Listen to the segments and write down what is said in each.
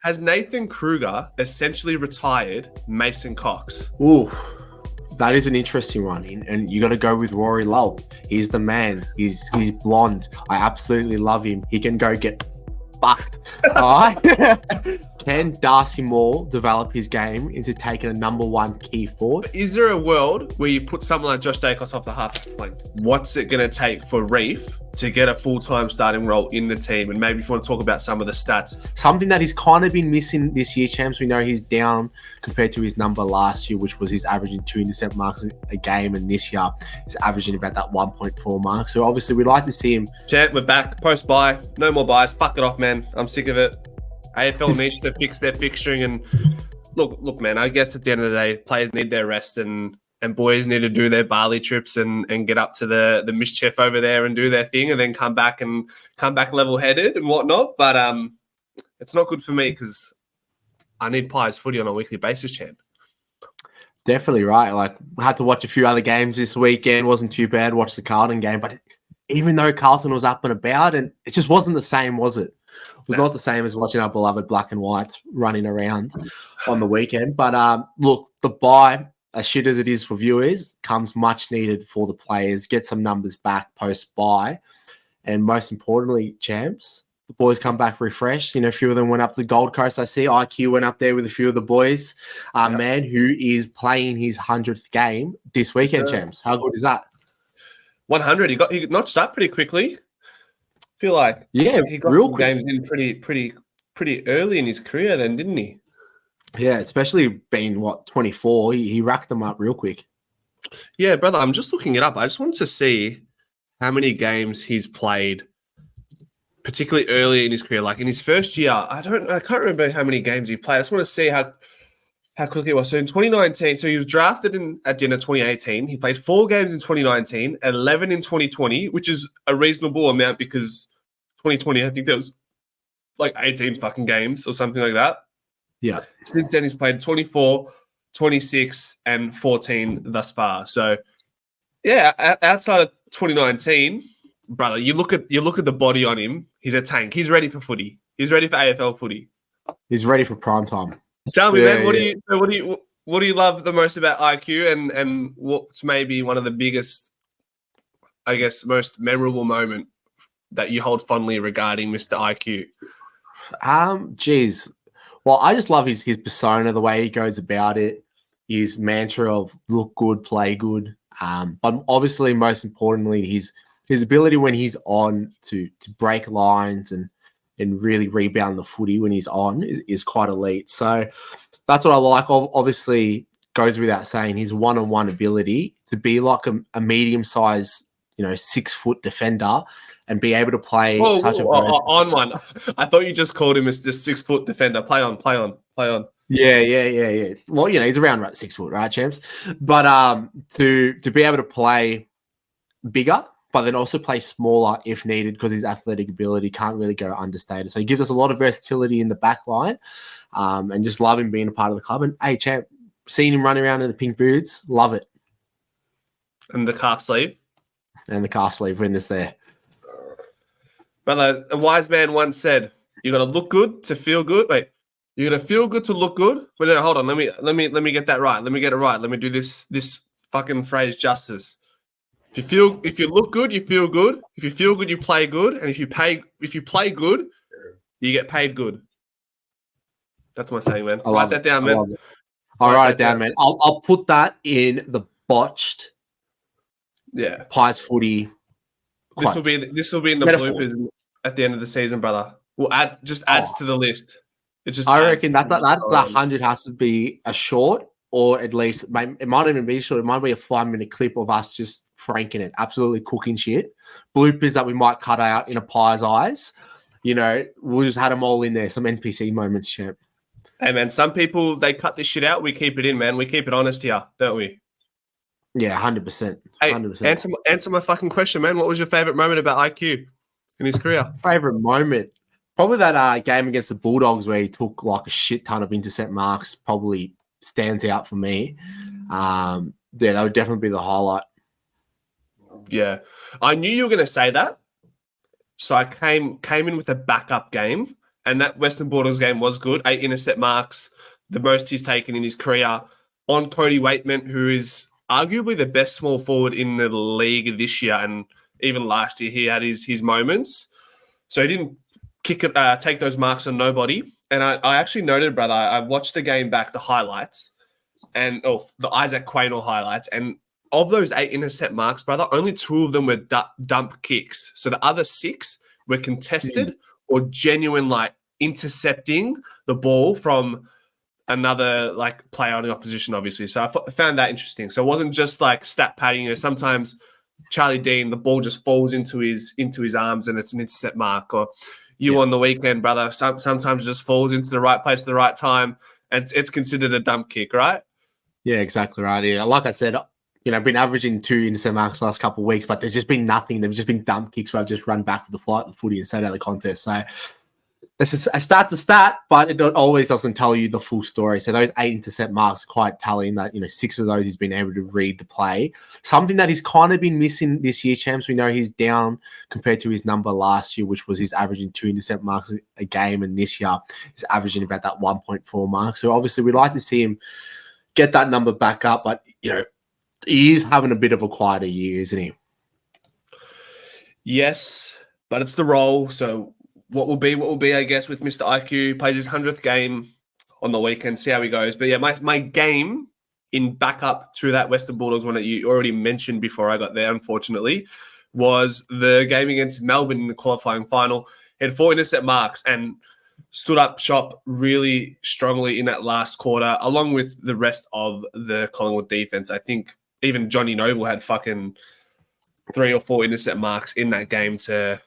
Has Nathan Kreuger essentially retired Mason Cox? Ooh, that is an interesting one. And you got to go with Rory Lowe. He's the man. He's blonde. I absolutely love him. He can go get fucked. All right. Can Darcy Moore develop his game into taking a number one key forward? Is there a world where you put someone like Josh Dacos off the half line? What's it going to take for Reef to get a full-time starting role in the team? And maybe if you want to talk about some of the stats. Something that he's kind of been missing this year, champs. We know he's down compared to his number last year, which was his averaging 2 intercept marks a game. And this year, he's averaging about that 1.4 mark. So obviously, we'd like to see him. Champ, we're back. Post-buy. No more buys. Fuck it off, man. I'm sick of it. AFL needs to fix their fixturing. And look, man, I guess at the end of the day, players need their rest and boys need to do their Bali trips and get up to the mischief over there and do their thing and then come back level-headed and whatnot. But it's not good for me because I need Pies footy on a weekly basis, champ. Definitely right. Like, I had to watch a few other games this weekend. Wasn't too bad. Watched the Carlton game. But even though Carlton was up and about, and it just wasn't the same, was it? It was not the same as watching our beloved black and white running around on the weekend. But look, the bye, as shit as it is for viewers, comes much needed for the players. Get some numbers back post-bye. And most importantly, champs, the boys come back refreshed. You know, a few of them went up to the Gold Coast. I see IQ went up there with a few of the boys. Man, who is playing his 100th game this weekend, champs. How good is that? 100. He notched up pretty quickly. I feel like he got real games in pretty early in his career then, didn't he? Yeah, especially being, 24, he racked them up real quick. Yeah, brother, I'm just looking it up. I just wanted to see how many games he's played, particularly early in his career. Like in his first year, I can't remember how many games he played. I just want to see how quickly it was. So in 2019, so he was drafted at the end of 2018. He played 4 games in 2019, 11 in 2020, which is a reasonable amount because 2020, I think there was like 18 fucking games or something like that. Yeah. Since then, he's played 24, 26, and 14 thus far. So, yeah, outside of 2019, brother, you look at the body on him. He's a tank. He's ready for footy. He's ready for AFL footy. He's ready for prime time. Tell me, man, what do you love the most about IQ and what's maybe one of the biggest, I guess, most memorable moment that you hold fondly regarding Mr. IQ? Well, I just love his persona, the way he goes about it, his mantra of look good, play good. But obviously, most importantly, his ability when he's on to break lines and really rebound the footy when he's on is quite elite. So that's what I like. Obviously, goes without saying, his one-on-one ability to be like a medium-sized, 6-foot defender and be able to play on one. I thought you just called him as this 6-foot defender. Play on. Yeah. Well, he's around 6 foot, right, champs? But to be able to play bigger, but then also play smaller if needed because his athletic ability can't really go understated. So he gives us a lot of versatility in the back line and just love him being a part of the club. And, hey, champ, seeing him running around in the pink boots, love it. And the calf sleeve. And the calf sleeve when it's there. Brother, a wise man once said, you got to look good to feel good. Wait, you got to feel good to look good? But no, hold on. Let me get that right. Let me get it right. Let me do this fucking phrase justice. If you look good, you feel good. If you feel good, you play good. And if you play good, you get paid good. That's my saying, man. Write that down, man. I'll write it down, man. I'll put that in the botched Pies footy. This will be in the bloopers at the end of the season, brother. We'll adds to the list. I reckon that 100 has to be a short, or at least it might even be short. It might be a 5-minute clip of us just franking it, absolutely cooking shit. Bloopers that we might cut out in a Pie's eyes. We'll just have them all in there. Some NPC moments, champ. Hey, man, some people, they cut this shit out. We keep it in, man. We keep it honest here, don't we? Yeah, 100%. Hey, 100%. Answer my fucking question, man. What was your favorite moment about IQ in his career? Favorite moment? Probably that game against the Bulldogs where he took like a shit ton of intercept marks. Probably stands out for me. That would definitely be the highlight. Yeah, I knew you were going to say that, so I came in with a backup game, and that Western Bulldogs game was good. 8 intercept marks, the most he's taken in his career, on Cody Waitman, who is arguably the best small forward in the league this year, and even last year he had his moments. So he didn't take those marks on nobody. And I actually noted, brother, I watched the game back, the highlights, and the Isaac Quaynor highlights, and of those 8 intercept marks, brother, only 2 of them were dump kicks. So the other 6 were contested or genuine, like, intercepting the ball from another, like, player on the opposition, obviously. So I found that interesting. So it wasn't just like stat padding. You know, sometimes Charlie Dean, the ball just falls into his arms and it's an intercept mark. Or on the weekend, brother, sometimes it just falls into the right place at the right time, and it's considered a dump kick, right? Yeah, exactly right. Yeah, like I said, you know, been averaging 2 intercept marks the last couple of weeks, but there's just been nothing. There's just been dump kicks where I've just run back with the flight, the footy, and stayed out of the contest. So this is a stat to stat, but it always doesn't tell you the full story. So those 8 intercept marks are quite telling that, you know, 6 of those he's been able to read the play. Something that he's kind of been missing this year, champs. We know he's down compared to his number last year, which was he's averaging 2 intercept marks a game, and this year he's averaging about that 1.4 mark. So obviously we'd like to see him get that number back up, but, you know, he is having a bit of a quieter year, isn't he? Yes, but it's the role. So what will be, I guess, with Mr. IQ. Plays his 100th game on the weekend, see how he goes. But yeah, my game in backup to that Western Bulldogs one that you already mentioned before I got there, unfortunately, was the game against Melbourne in the qualifying final. He had 4 intercept marks and stood up shop really strongly in that last quarter, along with the rest of the Collingwood defense. I think even Johnny Noble had fucking 3 or 4 intercept marks in that game to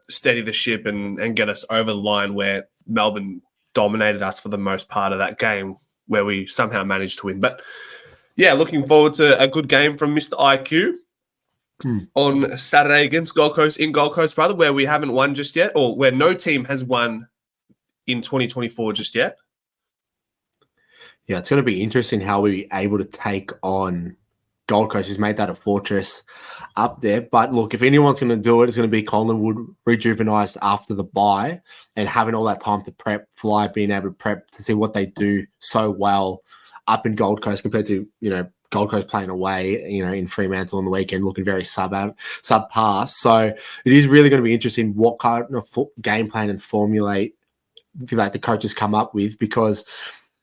steady the ship and get us over the line, where Melbourne dominated us for the most part of that game, where we somehow managed to win. But yeah, looking forward to a good game from Mr. IQ on Saturday against Gold Coast in Gold Coast, brother, where we haven't won just yet, or where no team has won in 2024 just yet. Yeah, it's going to be interesting how we're able to take on Gold Coast, who's made that a fortress up there. But look, if anyone's going to do it, it's going to be Collingwood, rejuvenized after the bye and having all that time to prep, fly, being able to prep to see what they do so well up in Gold Coast compared to, you know, Gold Coast playing away, you know, in Fremantle on the weekend, looking very subpar. So it is really going to be interesting what kind of game plan and formulate like the coaches come up with, because,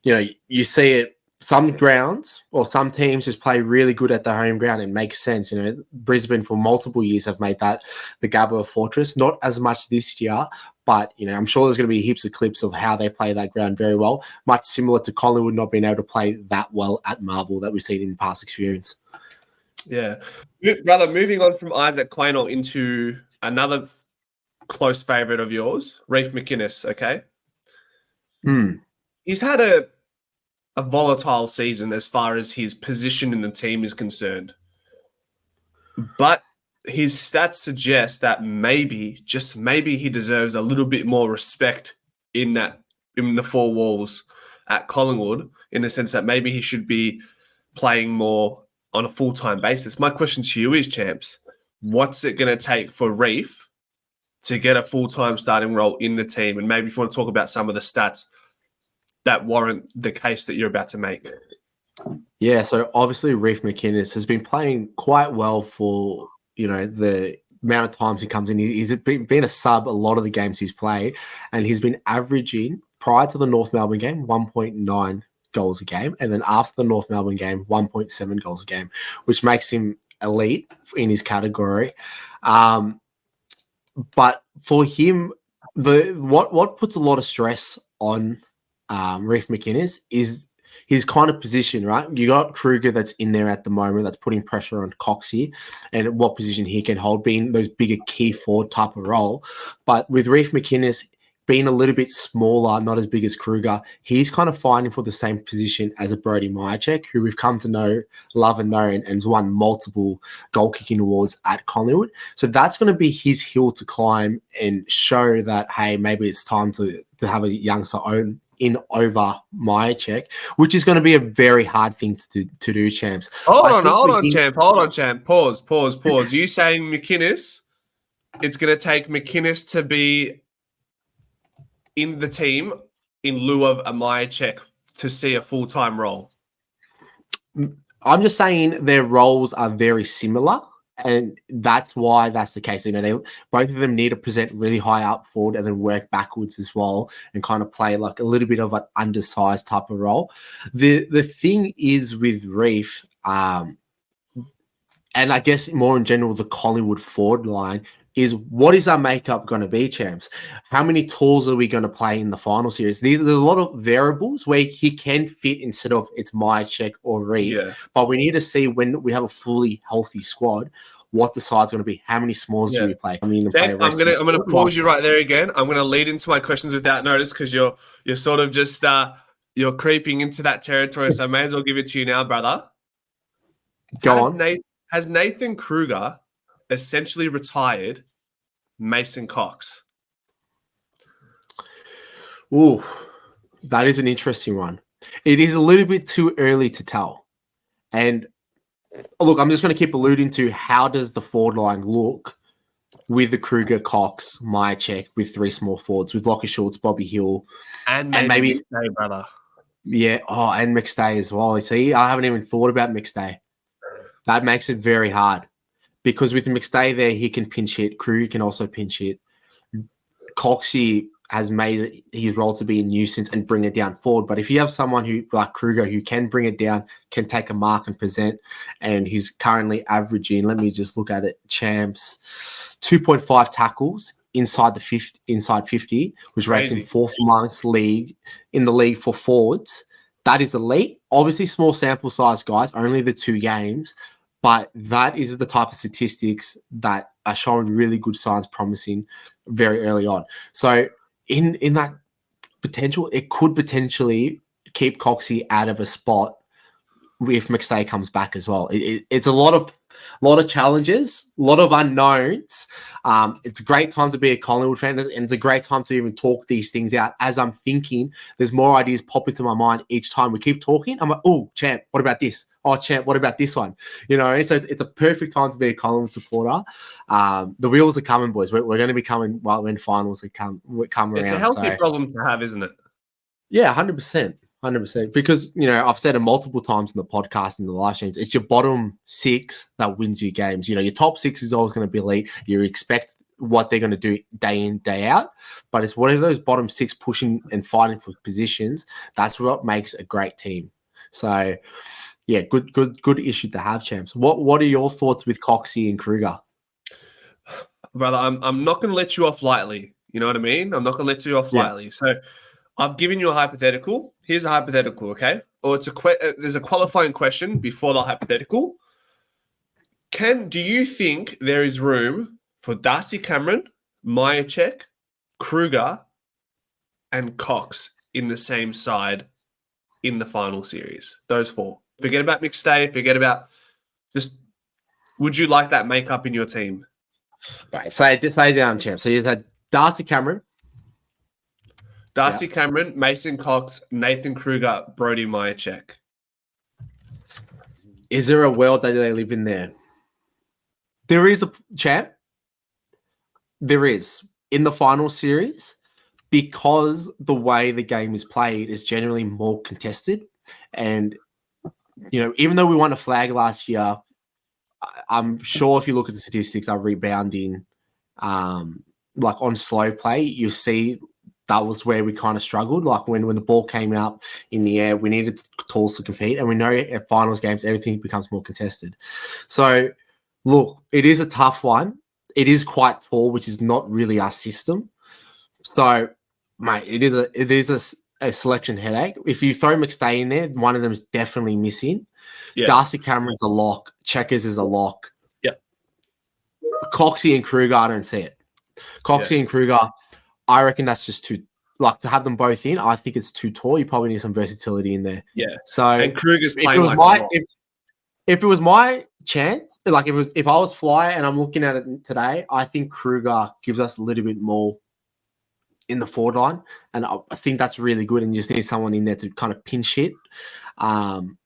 you know, you see it, some grounds or some teams just play really good at their home ground. It makes sense. You know, Brisbane for multiple years have made that the Gabba a fortress, not as much this year, but, you know, I'm sure there's going to be heaps of clips of how they play that ground very well, much similar to Collingwood not being able to play that well at Marvel that we've seen in past experience. Yeah. Brother, moving on from Isaac Quaynor into another close favourite of yours, Reef McInnes, okay? He's had a volatile season as far as his position in the team is concerned. But his stats suggest that maybe, just maybe, he deserves a little bit more respect in the 4 walls at Collingwood, in the sense that maybe he should be playing more on a full-time basis. My question to you is, champs, what's it going to take for Reef to get a full-time starting role in the team? And maybe if you want to talk about some of the stats that warrant the case that you're about to make. Yeah, so obviously Reef McInnes has been playing quite well for, you know, the amount of times he comes in. He's been a sub a lot of the games he's played, and he's been averaging, prior to the North Melbourne game, 1.9 goals a game, and then after the North Melbourne game, 1.7 goals a game, which makes him elite in his category. But for him, what puts a lot of stress on Reef McInnes is his kind of position, right? You got Kreuger that's in there at the moment that's putting pressure on Coxie and what position he can hold, being those bigger key forward type of role. But with Reef McInnes being a little bit smaller, not as big as Kreuger, he's kind of fighting for the same position as a Brody Myercheck, who we've come to know, love and know, and has won multiple goal-kicking awards at Collingwood. So that's going to be his hill to climb and show that, hey, maybe it's time to have a youngster own in over Myercheck, which is going to be a very hard thing to do, champs. Hold on, champ. Pause. You saying McInnes, it's going to take McInnes to be in the team in lieu of a Myercheck to see a full-time role? I'm just saying their roles are very similar, and that's why that's the case. You know, they both of them need to present really high up forward and then work backwards as well, and kind of play like a little bit of an undersized type of role. The thing is with Reef, and I guess more in general, the Collingwood forward line is what is our makeup going to be, champs? How many tours are we going to play in the final series? There's a lot of variables where he can fit instead of it's Myercheck or Reef. Yeah. But we need to see when we have a fully healthy squad, what the side's going to be, how many smalls do we play? I mean, Jack, I'm gonna pause you right there again. I'm gonna lead into my questions without notice because you're sort of just you're creeping into that territory. So I may as well give it to you now, brother. Go on. Has Nathan Kreuger essentially retired Mason Cox? Ooh, that is an interesting one. It is a little bit too early to tell. And look, I'm just going to keep alluding to how does the forward line look with the Kreuger, Cox, Myercheck, with three small forwards, with Lockie Schultz, Bobby Hill. And maybe McStay, brother. Yeah, and McStay as well. See, I haven't even thought about McStay. That makes it very hard. Because with McStay there, he can pinch hit. Kreuger can also pinch hit. Coxie has made his role to be a nuisance and bring it down forward. But if you have someone who, like Kreuger, who can bring it down, can take a mark and present, and he's currently averaging, let me just look at it, champs, 2.5 tackles inside 50, which ranks in fourth amongst league in the league for forwards. That is elite. Obviously, small sample size, guys, only the 2 games. But that is the type of statistics that are showing really good signs, promising very early on. So in that potential, it could potentially keep Coxie out of a spot if McStay comes back as well. It's a lot of challenges, a lot of unknowns. It's a great time to be a Collingwood fan, and it's a great time to even talk these things out. As I'm thinking, there's more ideas pop into my mind each time we keep talking. I'm like, oh, champ, what about this? Oh, champ, what about this one? You know, so it's a perfect time to be a Collingwood supporter. The wheels are coming, boys. We're going to be coming when finals come around. It's a healthy problem to have, isn't it? Yeah, 100%. 100%. Because, you know, I've said it multiple times in the podcast and the live streams, it's your bottom 6 that wins you games. You know, your top 6 is always going to be elite. You expect what they're going to do day in, day out. But it's what are those bottom 6 pushing and fighting for positions. That's what makes a great team. So, yeah, good issue to have, champs. What are your thoughts with Coxie and Kreuger? Brother, I'm not going to let you off lightly. You know what I mean? I'm not going to let you off lightly. So I've given you a hypothetical. Here's a hypothetical, okay? Or there's a qualifying question before the hypothetical. Do you think there is room for Darcy Cameron, Myercheck, Kreuger, and Cox in the same side in the final series? Those 4. Forget about McStay. Forget about would you like that makeup in your team? Right. So say down, champ. So you had Darcy Cameron, Cameron, Mason Cox, Nathan Kreuger, Brodie Myercheck. Is there a world that they live in there? There is a champ. There is in the final series, because the way the game is played is generally more contested. And, you know, even though we won a flag last year, I'm sure if you look at the statistics, our rebounding, like on slow play, you see that was where we kind of struggled. Like when the ball came out in the air, we needed tools to compete. And we know at finals games, everything becomes more contested. So, look, it is a tough one. It is quite tall, which is not really our system. So, mate, it is a selection headache. If you throw McStay in there, one of them is definitely missing. Yeah. Darcy Cameron's a lock. Checkers is a lock. Yep. Coxie and Kreuger, I don't see it. Coxie and Kreuger, I reckon that's just too, like, to have them both in, I think it's too tall. You probably need some versatility in there. Yeah. So, and Kruger's playing if it was my chance, like if I was Flyer and I'm looking at it today, I think Kreuger gives us a little bit more in the forward line. And I think that's really good. And you just need someone in there to kind of pinch hit. And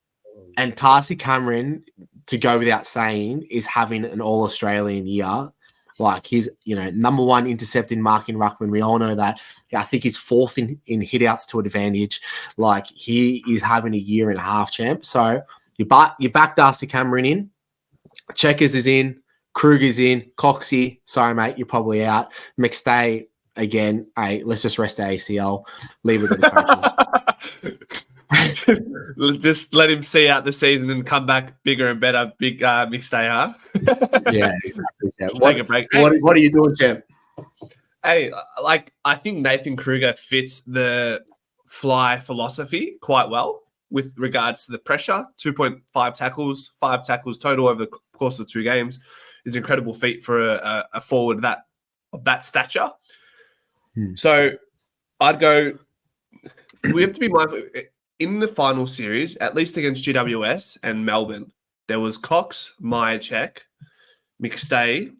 Darcy Cameron, to go without saying, is having an All-Australian year. Like he's, number one intercepting marking ruckman. We all know that. I think he's fourth in hitouts to advantage. Like he is having a year and a half, champ. So you back Darcy Cameron in. Checkers is in. Kreuger's in. Coxie, sorry mate, you're probably out. McStay again. Hey, let's just rest the ACL. Leave it to the coaches. Just let him see out the season and come back bigger and better. Big McStay, huh? Yeah, exactly. Yeah. Take a break. What are you doing, champ? Hey, I think Nathan Kreuger fits the fly philosophy quite well with regards to the pressure. 2.5 tackles, 5 tackles total over the course of 2 games is an incredible feat for a forward of that stature. So I'd go. We have to be mindful in the final series, at least against GWS and Melbourne. There was Cox, Myercheck, McStay,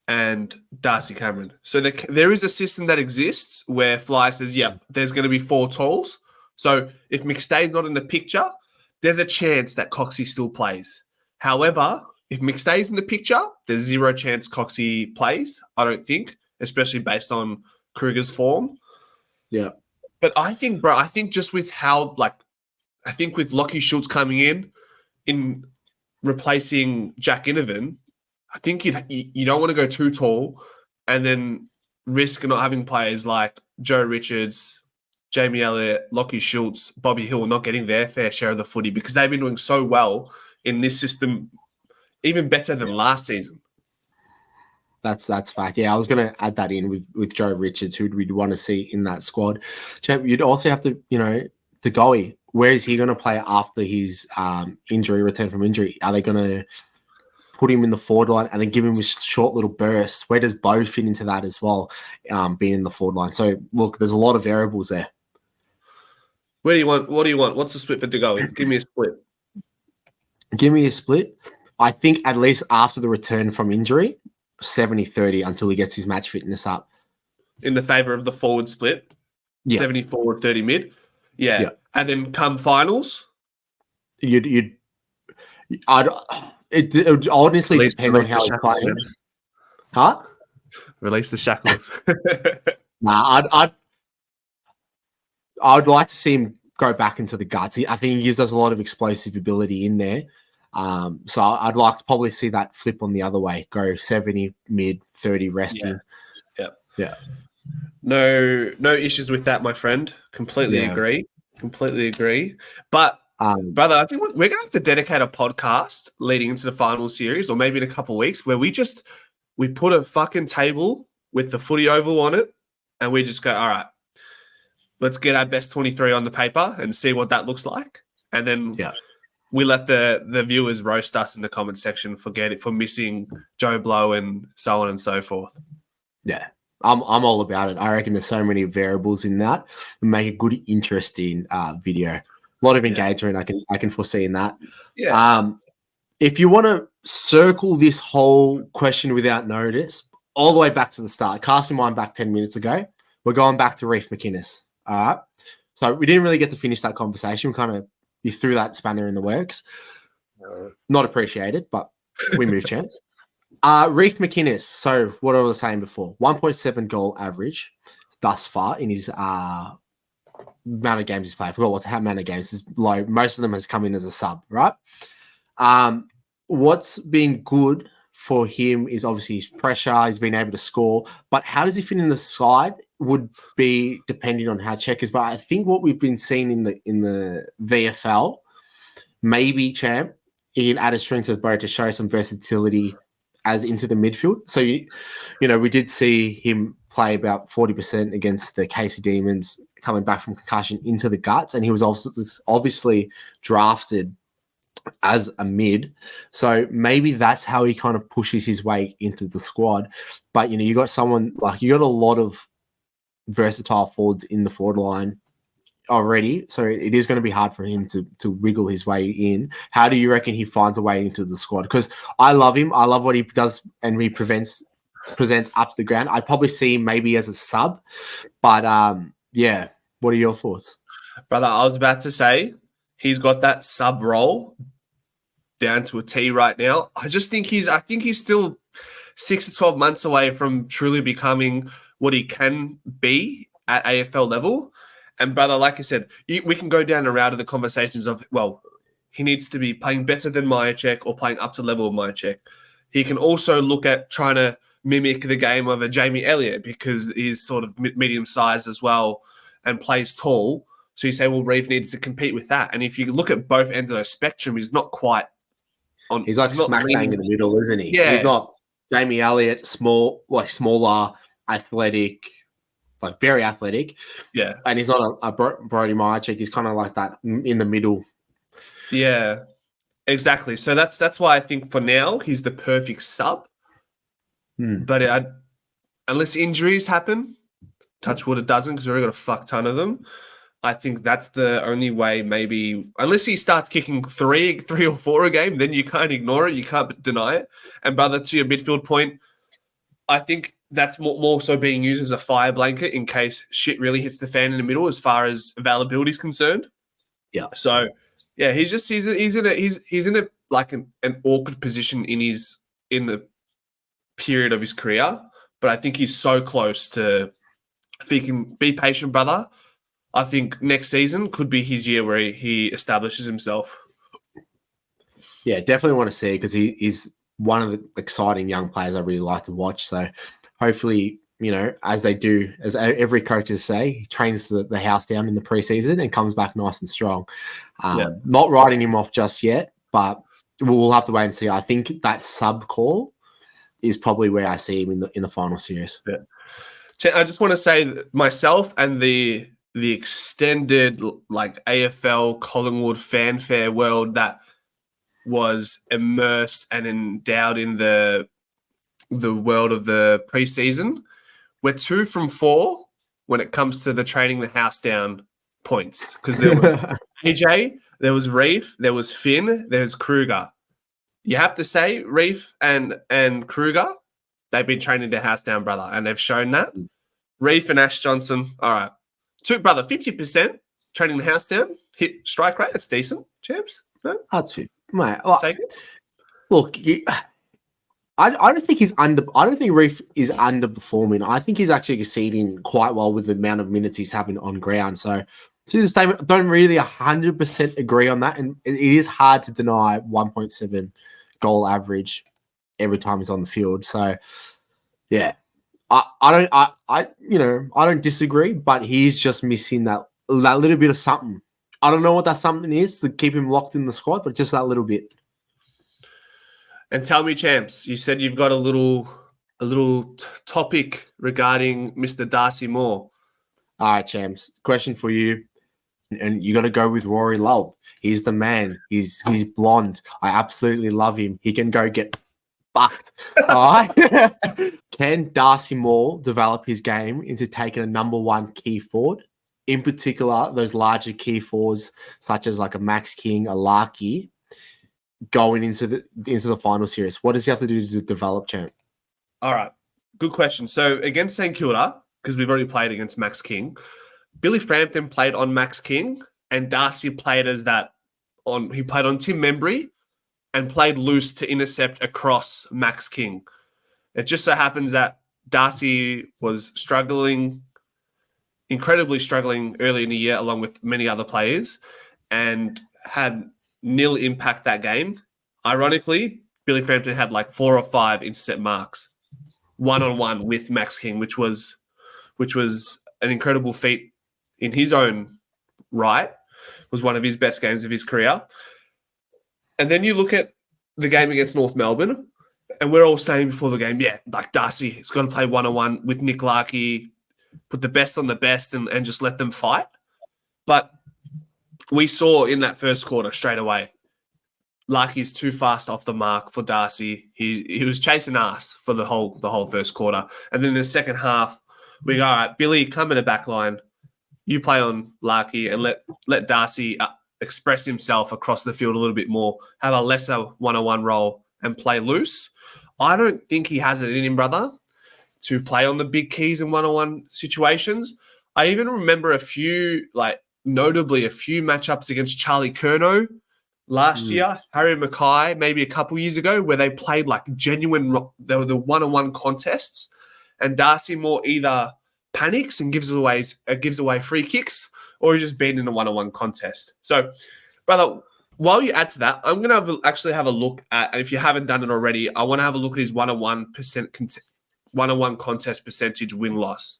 and Darcy Cameron. So there is a system that exists where Fly says, there's going to be 4 talls. So if McStay's not in the picture, there's a chance that Coxie still plays. However, if McStay's in the picture, there's 0 chance Coxie plays, I don't think, especially based on Kreuger's form. Yeah. But I think just with how, I think with Lockie Schultz coming in replacing Jack Inovan, I think you don't want to go too tall and then risk not having players like Joe Richards, Jamie Elliott, Lockie Schultz, Bobby Hill not getting their fair share of the footy because they've been doing so well in this system, even better than last season. That's fact. Yeah, I was going to add that in with Joe Richards, who we'd want to see in that squad. Champ, you'd also have to, Degoe, where is he going to play after his return from injury? Are they going to put him in the forward line and then give him a short little burst? Where does Bo fit into that as well, being in the forward line? So, look, there's a lot of variables there. What do you want? What's the split for Degoe? Give me a split. Give me a split. I think at least after the return from injury, 70-30 until he gets his match fitness up. In the favour of the forward split? Yeah. 70 forward, 30 mid? Yeah. And then come finals? It would honestly depend on how he's playing. Huh? Release the shackles. I'd like to see him go back into the guts. I think he gives us a lot of explosive ability in there. So I'd like to probably see that flip on the other way. Go 70 mid, 30 resting. Yeah. No issues with that, my friend. Completely agree. But brother, I think we're gonna have to dedicate a podcast leading into the final series, or maybe in a couple of weeks, where we put a fucking table with the footy oval on it, and we just go, all right, let's get our best 23 on the paper and see what that looks like, and then we let the viewers roast us in the comment section for missing Joe Blow and so on and so forth. Yeah, I'm all about it. I reckon there's so many variables in that and make a good, interesting video. A lot of engagement I can foresee in that. Yeah. If you want to circle this whole question without notice all the way back to the start, cast your mind back 10 minutes ago, we're going back to Reef McInnes. All right. So we didn't really get to finish that conversation. You threw that spanner in the works. Not appreciated, but we move chance. Reef McInnes. So what I was saying before, 1.7 goal average thus far in his amount of games he's played. I forgot how many games is low. Most of them has come in as a sub, right? What's been good for him is obviously his pressure. He's been able to score, but how does he fit in the side would be depending on how Checkers. But I think what we've been seeing in the VFL, maybe champ, he can add a string to the bow to show some versatility as into the midfield. So we did see him play about 40% against the Casey Demons coming back from concussion into the guts, and he was obviously drafted as a mid. So maybe that's how he kind of pushes his way into the squad. But you got someone you got a lot of versatile forwards in the forward line already, so it is going to be hard for him to wriggle his way in. How do you reckon he finds a way into the squad? Because I love him. I love what he does, and he presents up the ground. I'd probably see him maybe as a sub, but what are your thoughts, brother? I was about to say he's got that sub role down to a T right now. I think he's still 6 to 12 months away from truly becoming what he can be at AFL level. And brother, like I said, we can go down a route of the conversations of, well, he needs to be playing better than Myercheck or playing up to level of Myercheck. He can also look at trying to mimic the game of a Jamie Elliott because he's sort of medium sized as well and plays tall. So you say, well, Reef needs to compete with that. And if you look at both ends of the spectrum, he's not quite on. He's like smack bang in the middle, isn't he? Yeah. He's not Jamie Elliott, smaller, athletic, like very athletic. Yeah. And he's not a Brody Myercheck. He's kind of like that in the middle. Yeah, exactly. So that's why I think for now he's the perfect sub. But unless injuries happen, touch wood it doesn't because we've already got a fuck ton of them. I think that's the only way maybe, unless he starts kicking three or four a game, then you can't ignore it. You can't deny it. And brother, to your midfield point, I think that's more so being used as a fire blanket in case shit really hits the fan in the middle as far as availability is concerned. Yeah. So yeah, he's in a like an awkward position in the period of his career. But I think he's so close to, if he can be patient, brother, I think next season could be his year where he establishes himself. Yeah, definitely want to see because he's one of the exciting young players I really like to watch. So hopefully, as they do, as every coach is say, he trains the house down in the preseason and comes back nice and strong. Not writing him off just yet, but we'll have to wait and see. I think that sub call is probably where I see him in the final series. Yeah. I just want to say myself and the extended like AFL Collingwood fanfare world that was immersed and endowed in the world of the preseason. We're 2 from 4 when it comes to the training the house down points because there was AJ, there was Reef, there was Finn, there's Kreuger. You have to say Reef and Kreuger, they've been training their house down, brother, and they've shown that. Reef and Ash Johnson, all right. 50% training the house down, hit strike rate, that's decent, champs. No? That's it, mate. Take it. Look, I don't think I don't think Reef is underperforming. I think he's actually exceeding quite well with the amount of minutes he's having on ground. So to the statement, I don't really 100% agree on that, and it is hard to deny 1.7 goal average every time he's on the field. So yeah. I don't disagree, but he's just missing that little bit of something. I don't know what that something is to keep him locked in the squad, but just that little bit. And tell me, champs, you said you've got a little topic regarding Mr. Darcy Moore. All right, champs. Question for you, and you got to go with Rory Lobb. He's the man. He's blonde. I absolutely love him. He can go get fucked. All right. Can Darcy Moore develop his game into taking a number one key forward? In particular, those larger key forwards, such as like a Max King, a Larky, going into the final series. What does he have to do to develop, champ? All right. Good question. So against St Kilda, because we've already played against Max King, Billy Frampton played on Max King and Darcy played he played on Tim Membry and played loose to intercept across Max King. It just so happens that Darcy was incredibly struggling early in the year, along with many other players, and had nil impact that game. Ironically, Billy Frampton had like 4 or 5 intercept marks, 1-on-1 with Max King, which was an incredible feat in his own right. It was one of his best games of his career. And then you look at the game against North Melbourne, and we're all saying before the game, yeah, like Darcy is going to play 1-on-1 with Nick Larky, put the best on the best and just let them fight. But we saw in that first quarter straight away, Larky's too fast off the mark for Darcy. He was chasing ass for the whole first quarter. And then in the second half, we go, all right, Billy, come in the back line. You play on Larky and let Darcy express himself across the field a little bit more, have a lesser 1-on-1 role and play loose. I don't think he has it in him, brother, to play on the big keys in 1-on-1 situations. I even remember notably a few matchups against Charlie Curnow last year, Harry Mackay, maybe a couple years ago, where they played like genuine, they were the one-on-one contests, and Darcy Moore either panics and gives away free kicks, or he's just been in a one-on-one contest. So, brother, while you add to that, I'm going to actually have a look at, and if you haven't done it already, I want to have a look at his one-on-one contest percentage win-loss.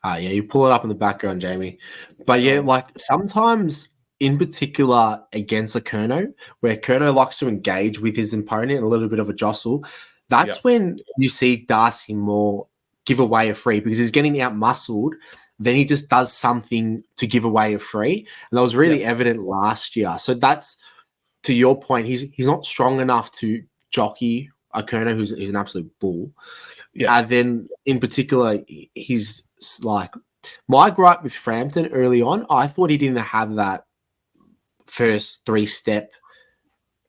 Yeah, you pull it up in the background, Jamie. But yeah, like sometimes in particular against a Quaynor, where Quaynor likes to engage with his opponent, a little bit of a jostle, that's when you see Darcy Moore give away a free because he's getting out-muscled. Then he just does something to give away a free. And that was really evident last year. So that's, to your point, he's not strong enough to jockey a Quaynor who's an absolute bull. Yeah. And then in particular, he's like, my gripe with Frampton early on, I thought he didn't have that first three-step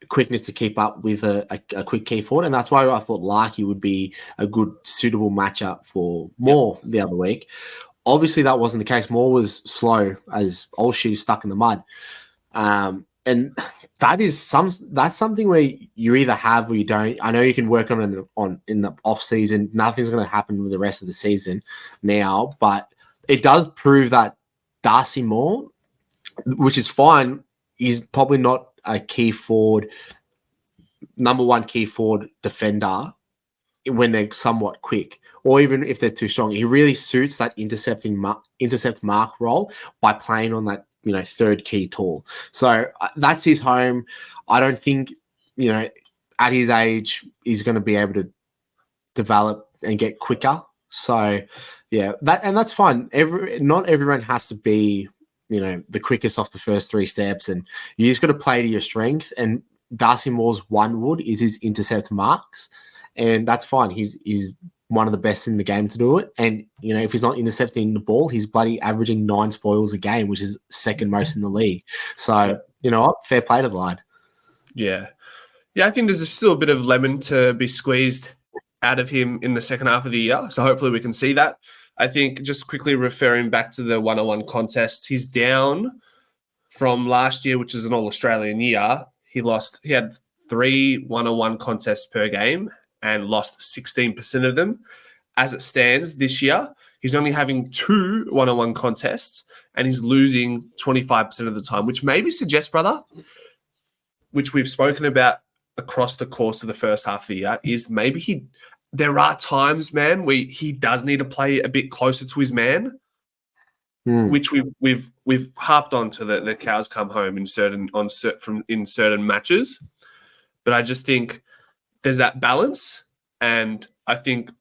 quickness to keep up with a quick key forward, and that's why I thought Larky would be a good, suitable matchup for Moore the other week. Obviously, that wasn't the case. Moore was slow as old shoes stuck in the mud, and that's something where you either have or you don't. I know you can work on in the off season. Nothing's going to happen with the rest of the season now, but it does prove that Darcy Moore, which is fine, he's probably not a key forward, number one key forward defender when they're somewhat quick, or even if they're too strong. He really suits that intercept mark role by playing on that third key tall. So that's his home. I don't think at his age he's going to be able to develop and get quicker. So yeah, that's fine. Not everyone has to be the quickest off the first three steps, and you just got to play to your strength. And Darcy Moore's one wood is his intercept marks, and that's fine. He's one of the best in the game to do it. And if he's not intercepting the ball, he's bloody averaging 9 spoils a game, which is second most in the league. So fair play to the lad. Yeah, I think there's still a bit of lemon to be squeezed out of him in the second half of the year. So hopefully we can see that. I think just quickly referring back to the one-on-one contest, he's down from last year, which is an all-Australian year. He had 3 one-on-one contests per game and lost 16% of them. As it stands this year, he's only having 2 one-on-one contests and he's losing 25% of the time, which maybe suggests, brother, which we've spoken about across the course of the first half of the year, is maybe there are times, man, where he does need to play a bit closer to his man, which we've harped on to the cows come home in certain matches. But I just think there's that balance, and I think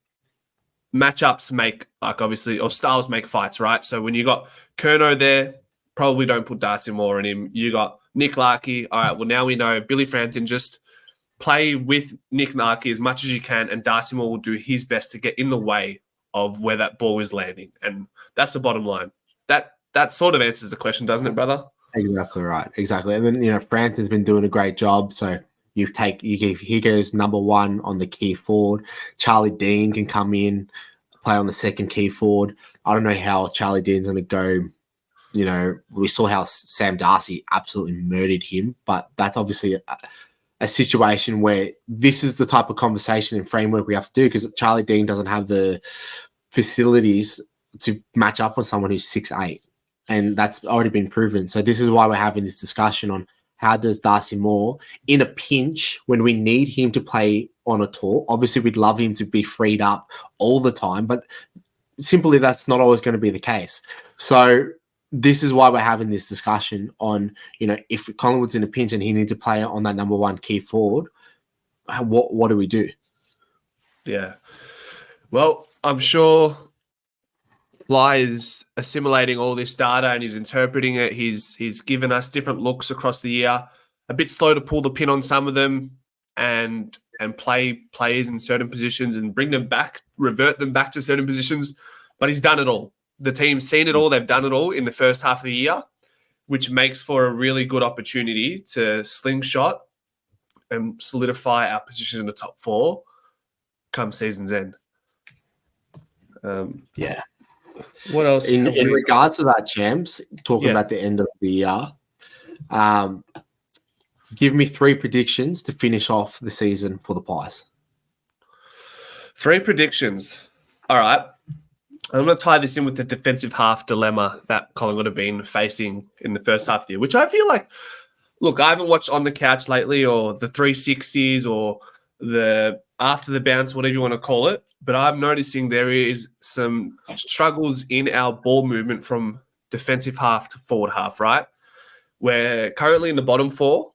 matchups make, like, obviously, or styles make fights, right? So when you got Quaynor there, probably don't put Darcy Moore in him. You got Nick Larkey. All right, well, now we know Billy Frampton, just play with Nick Larkey as much as you can, and Darcy Moore will do his best to get in the way of where that ball is landing. And that's the bottom line. That sort of answers the question, doesn't it, brother? Exactly right. Exactly. And then, Frampton's been doing a great job. So he goes number 1 on the key forward. Charlie Dean can come in, play on the second key forward. I don't know how Charlie Dean's going to go. We saw how Sam Darcy absolutely murdered him, but that's obviously a situation where this is the type of conversation and framework we have to do, because Charlie Dean doesn't have the facilities to match up with someone who's 6'8", and that's already been proven. So this is why we're having this discussion on how does Darcy Moore, in a pinch when we need him to play on a tour, obviously we'd love him to be freed up all the time, but simply that's not always going to be the case. So this is why we're having this discussion on, if Collingwood's in a pinch and he needs to play on that number 1 key forward, what do we do? Yeah. Well, I'm sure Fly is assimilating all this data and he's interpreting it. He's given us different looks across the year. A bit slow to pull the pin on some of them and play players in certain positions and bring them back, revert them back to certain positions. But he's done it all. The team's seen it all. They've done it all in the first half of the year, which makes for a really good opportunity to slingshot and solidify our position in the top 4 come season's end. Yeah. What else? In regards to that, champs, talking about the end of the year, Give me 3 predictions to finish off the season for the Pies. 3 predictions. All right. I'm going to tie this in with the defensive half dilemma that Collingwood have been facing in the first half of the year, which I feel like, look, I haven't watched On the Couch lately or the 360s or the after the bounce, whatever you want to call it, but I'm noticing there is some struggles in our ball movement from defensive half to forward half, right? We're currently in the bottom 4,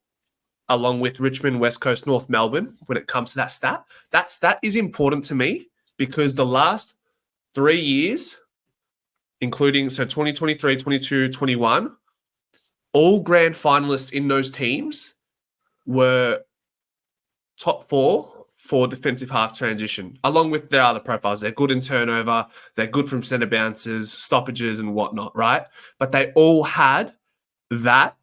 along with Richmond, West Coast, North Melbourne, when it comes to that stat. That stat is important to me because the last 3 years, including 2023, 22, 21, all grand finalists in those teams were top 4 for defensive half transition, along with their other profiles. They're good in turnover, they're good from centre bounces, stoppages and whatnot, right? But they all had that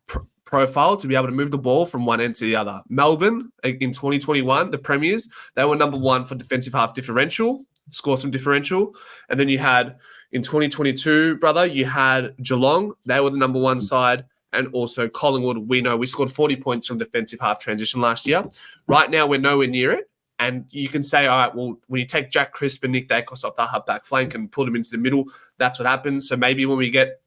profile to be able to move the ball from one end to the other. Melbourne, in 2021, the Premiers, they were number 1 for defensive half differential, score some differential. And then you had, in 2022, brother, you had Geelong. They were the number 1 side. And also Collingwood, we know we scored 40 points from defensive half transition last year. Right now, we're nowhere near it. And you can say, all right, well, when you take Jack Crisp and Nick Dacos off the half back flank and put them into the middle, that's what happens. So maybe when we get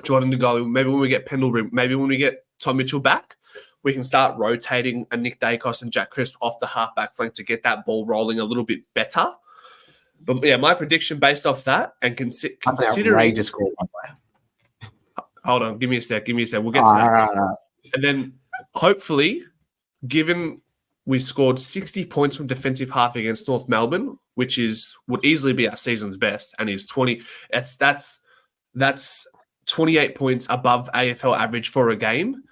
Jordan to go, maybe when we get Pendlebury, maybe when we get Tom Mitchell back, we can start rotating a Nick Dacos and Jack Crisp off the half back flank to get that ball rolling a little bit better. But yeah, my prediction based off that and considering... Outrageous call, by the way. Hold on, give me a sec. We'll get to that. Right. And then hopefully, given we scored 60 points from defensive half against North Melbourne, which would easily be our season's best, and is 20. That's 28 points above AFL average for a game.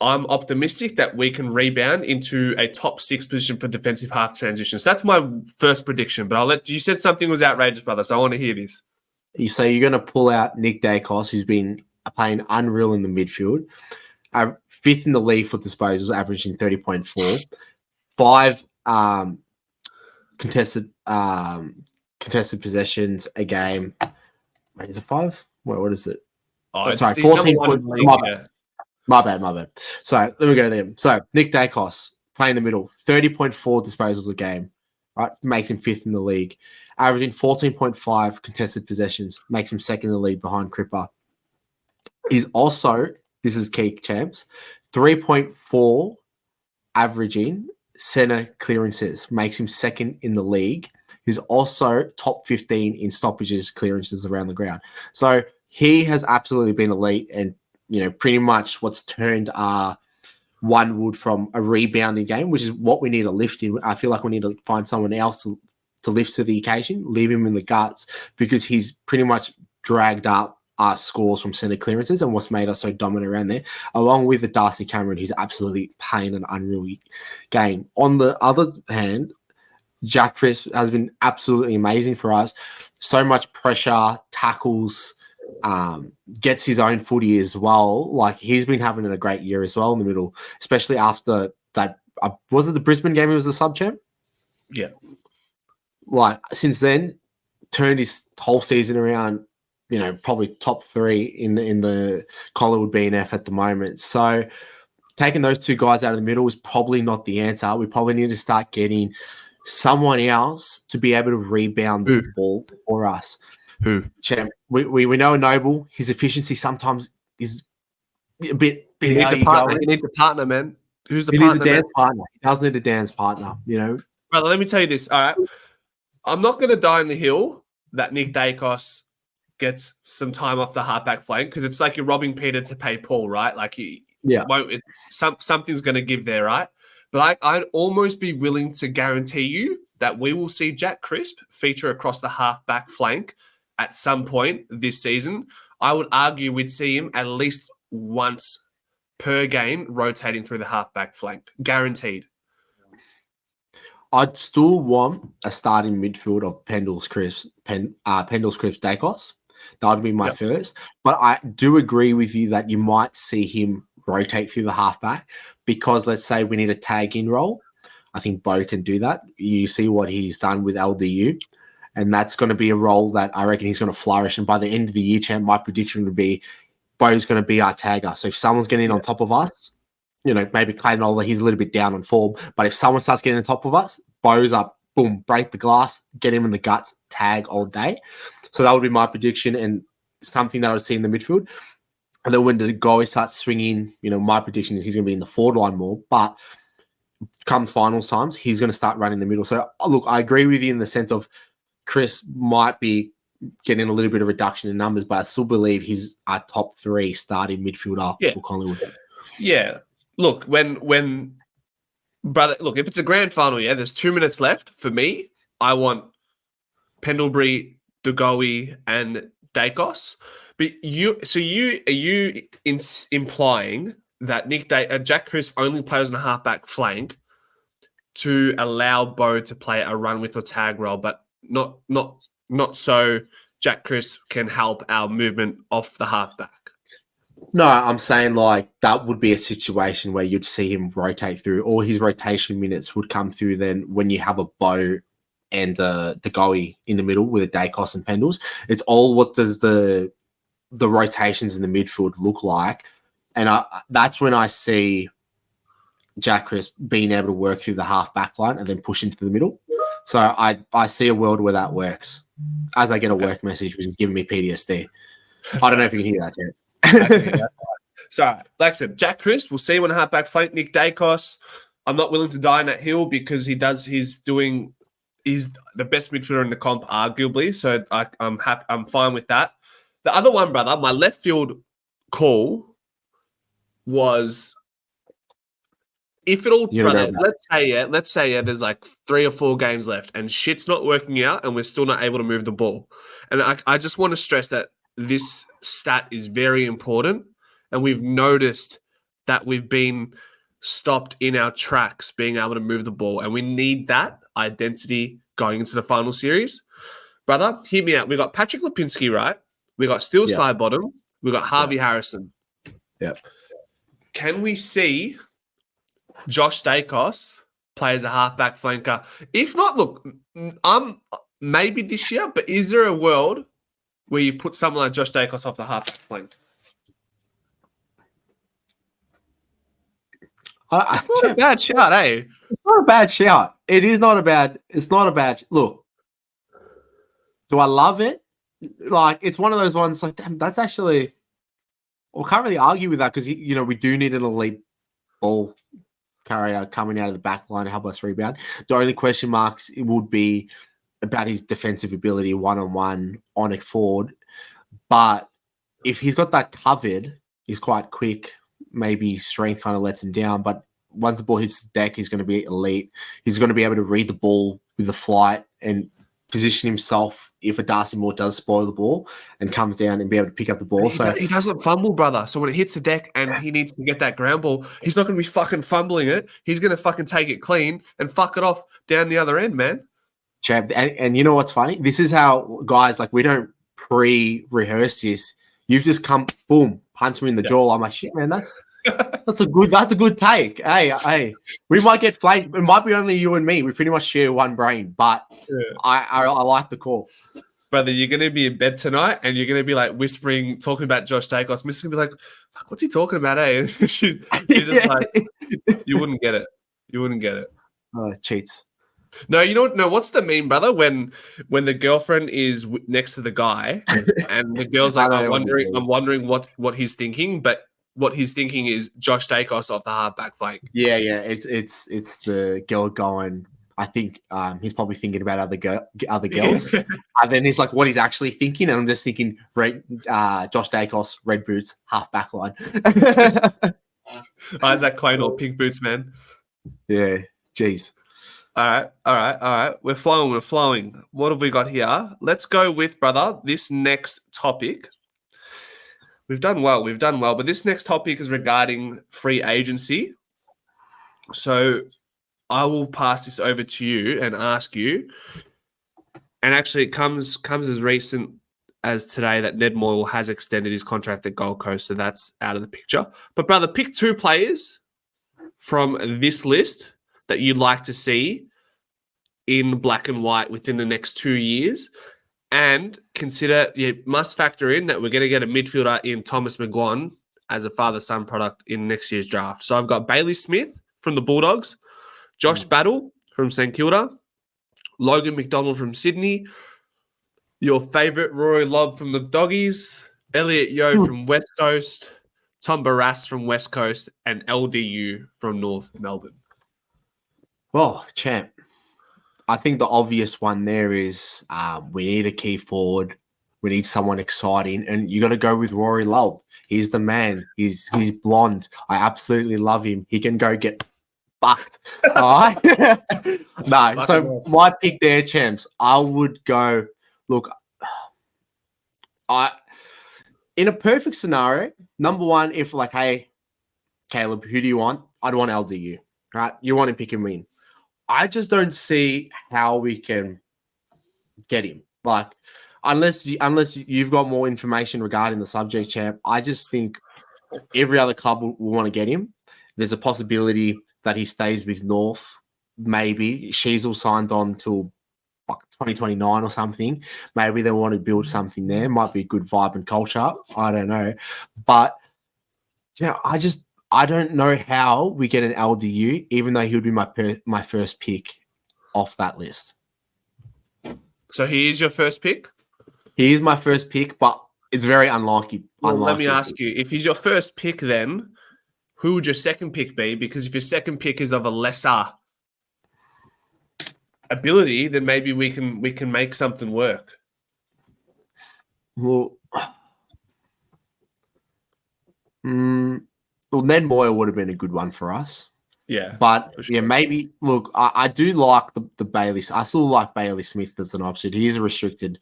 I'm optimistic that we can rebound into a top 6 position for defensive half transition. So that's my first prediction. But you said something was outrageous, brother. So I want to hear this. You say you're going to pull out Nick Dacos, who's been playing unreal in the midfield. 5th in the league for disposals, averaging 30.4. 5 contested possessions a game. Wait, is it 5? Wait, what is it? Sorry, 14 points. My bad. So let me go there. So Nick Dacos, playing in the middle, 30.4 disposals a game. Right, makes him 5th in the league. Averaging 14.5 contested possessions, makes him 2nd in the league behind Cripper. He's also, this is key, champs, 3.4 averaging center clearances, makes him 2nd in the league. He's also top 15 in stoppages, clearances around the ground. So he has absolutely been elite and, pretty much what's turned our one wood from a rebounding game, which is what we need to lift in. I feel like we need to find someone else to lift to the occasion, leave him in the guts, because he's pretty much dragged up our scores from center clearances and what's made us so dominant around there, along with the Darcy Cameron, who's absolutely playing an unreal game. On the other hand, Jack Crisp has been absolutely amazing for us. So much pressure, tackles, gets his own footy as well. Like, he's been having a great year as well in the middle, especially after that. Was it the Brisbane game he was the sub-champ? Yeah. Like, since then, turned his whole season around, probably top 3 in the Collingwood BNF at the moment. So taking those 2 guys out of the middle is probably not the answer. We probably need to start getting someone else to be able to rebound the ball for us. Who? Champ, we know Noble. His efficiency sometimes is a bit. He needs a partner. He needs a partner, man. Who's the he partner? Needs a dance partner. He does need a dance partner. Brother, let me tell you this. All right, I'm not going to die on the hill that Nick Dacos gets some time off the halfback flank, because it's like you're robbing Peter to pay Paul, right? Like, something's going to give there, right? But I'd almost be willing to guarantee you that we will see Jack Crisp feature across the halfback flank at some point this season. I would argue we'd see him at least once per game rotating through the halfback flank. Guaranteed. I'd still want a starting midfield of Pendles, Crisp, Dacos. That would be my first. But I do agree with you that you might see him rotate through the halfback, because let's say we need a tag-in role. I think Bo can do that. You see what he's done with LDU. And that's going to be a role that I reckon he's going to flourish. And by the end of the year, champ, my prediction would be Bo's going to be our tagger. So if someone's getting on top of us, maybe Quaynor, he's a little bit down on form. But if someone starts getting on top of us, bows up, boom, break the glass, get him in the guts, tag all day. So that would be my prediction and something that I would see in the midfield. And then when the goalie starts swinging, my prediction is he's going to be in the forward line more. But come finals times, he's going to start running the middle. So, look, I agree with you in the sense of Chris might be getting a little bit of reduction in numbers, but I still believe he's a top 3 starting midfielder for Collingwood. Yeah. Look, when brother, look, if it's a grand final, there's 2 minutes left. For me, I want Pendlebury, Dugowie, and Dacos. But are you implying that Jack Crisp only plays on a halfback flank to allow Bo to play a run with or tag role, but not so Jack Crisp can help our movement off the halfback? No, I'm saying like that would be a situation where you'd see him rotate through. All his rotation minutes would come through then when you have a Bo and the goalie in the middle with a Dacos and Pendles. It's all what does the rotations in the midfield look like. And that's when I see Jack Crisp being able to work through the half back line and then push into the middle. So I see a world where that works. As I get a work message, which is giving me PTSD. I don't know if you can hear that yet. So, like I said, Jack Crisp, we'll see when a halfback flank. Nick Dacos, I'm not willing to die on that hill because he's the best midfielder in the comp, arguably. So I'm happy. I'm fine with that. The other one, brother, my left field call was if it all, brother. Let's say there's like 3 or 4 games left and shit's not working out and we're still not able to move the ball. And I just want to stress that this stat is very important, and we've noticed that we've been stopped in our tracks being able to move the ball, and we need that identity going into the final series. Brother, hear me out. We got Patrick Lipinski, right? We got Steele Sidebottom. We got Harvey Harrison. Yeah. Can we see Josh Dacos play as a halfback flanker? If not, look, maybe this year, but is there a world where you put someone like Josh Dacos off the halfback flank? It's not a bad shout, eh? It's not a bad shout. It's not a bad. Look, do I love it? Like, it's one of those ones like, damn, that's actually, well, can't really argue with that because, we do need an elite ball carrier coming out of the back line to help us rebound. The only question marks it would be about his defensive ability one-on-one on a forward. But if he's got that covered, he's quite quick. Maybe strength kind of lets him down. But once the ball hits the deck, he's going to be elite. He's going to be able to read the ball with the flight and position himself if a Darcy Moore does spoil the ball and comes down and be able to pick up the ball. So he doesn't fumble, brother. So when it hits the deck and he needs to get that ground ball, he's not going to be fucking fumbling it. He's going to fucking take it clean and fuck it off down the other end, man. Chav, and you know what's funny? This is how guys, like, we don't pre-rehearse this. You've just come, boom, punch me in the jaw. I'm like, shit, man, that's a good take. Hey, we might get flanked. It might be only you and me. We pretty much share one brain, but I like the call. Brother, you're going to be in bed tonight and you're going to be like whispering, talking about Josh Dacos. Miss going to be like, fuck, what's he talking about, eh? You're just like, you wouldn't get it. You wouldn't get it. Cheats. No, you don't know what's the meme, brother? When the girlfriend is next to the guy and the girl's like, I'm wondering what he's thinking, but what he's thinking is Josh Dacos off the halfback flank. Yeah. It's the girl going. I think he's probably thinking about other girls, and then he's like, what he's actually thinking, and I'm just thinking, Josh Dacos, red boots, halfback line. Isaac Quaynor, pink boots, man. Yeah, jeez. All right. We're flowing. What have we got here? Let's go with, brother, this next topic. We've done well, but this next topic is regarding free agency. So I will pass this over to you and ask you, and actually it comes as recent as today that Ned Moyle has extended his contract at Gold Coast, so that's out of the picture. But, brother, pick 2 players from this list that you'd like to see in black and white within the next 2 years, and consider, you must factor in that we're going to get a midfielder in Thomas McGuan as a father-son product in next year's draft. So I've got Bailey Smith from the Bulldogs, Josh Battle from St Kilda, Logan McDonald from Sydney, your favourite Rory Lobb from the Doggies, Elliot Yeo from West Coast, Tom Barrass from West Coast, and LDU from North Melbourne. Well, champ, I think the obvious one there is we need a key forward. We need someone exciting, and you got to go with Rory Lobb. He's the man. He's blonde. I absolutely love him. He can go get fucked. All right. No, so my pick there, champs. I would go. Look, in a perfect scenario, number one, if like, hey, Caleb, who do you want? I'd want LDU. Right? You want him, pick and win. I just don't see how we can get him. Like, unless you've got more information regarding the subject, champ, I just think every other club will want to get him. There's a possibility that he stays with North. Maybe Sheasel signed on till 2029 or something. Maybe they want to build something there. Might be a good vibe and culture. I don't know. But yeah, I don't know how we get an LDU, even though he would be my first pick off that list. So he is your first pick? He is my first pick, but it's very unlikely. Well, let me ask you, if he's your first pick, then who would your second pick be? Because if your second pick is of a lesser ability, then maybe we can make something work. Well, Ned Moyer would have been a good one for us. Yeah. But sure. Yeah, maybe look, I do like the Bailey. I still like Bailey Smith as an option. He is a restricted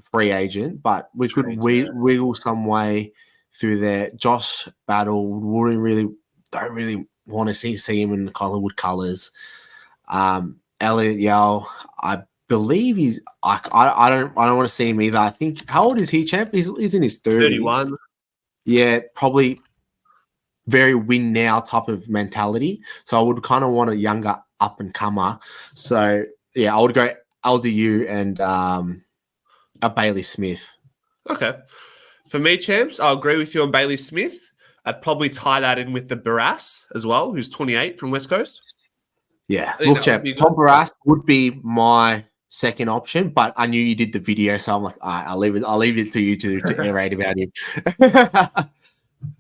free agent, but we could wiggle some way through there. Josh Battle don't really want to see him in the Collingwood colours. Elliot Yeo, I believe he's I don't want to see him either. I think, how old is he, champ? He's in his 30s. 31. Yeah, probably very win now type of mentality. So I would kind of want a younger up and comer. So yeah, I would go LDU and a Bailey Smith. Okay. For me, champs, I'll agree with you on Bailey Smith. I'd probably tie that in with the Barrass as well, who's 28 from West Coast. Yeah. Look, champ, Tom Barrass would be my second option, but I knew you did the video, so I'm like, all right, I'll leave it to you to narrate about him.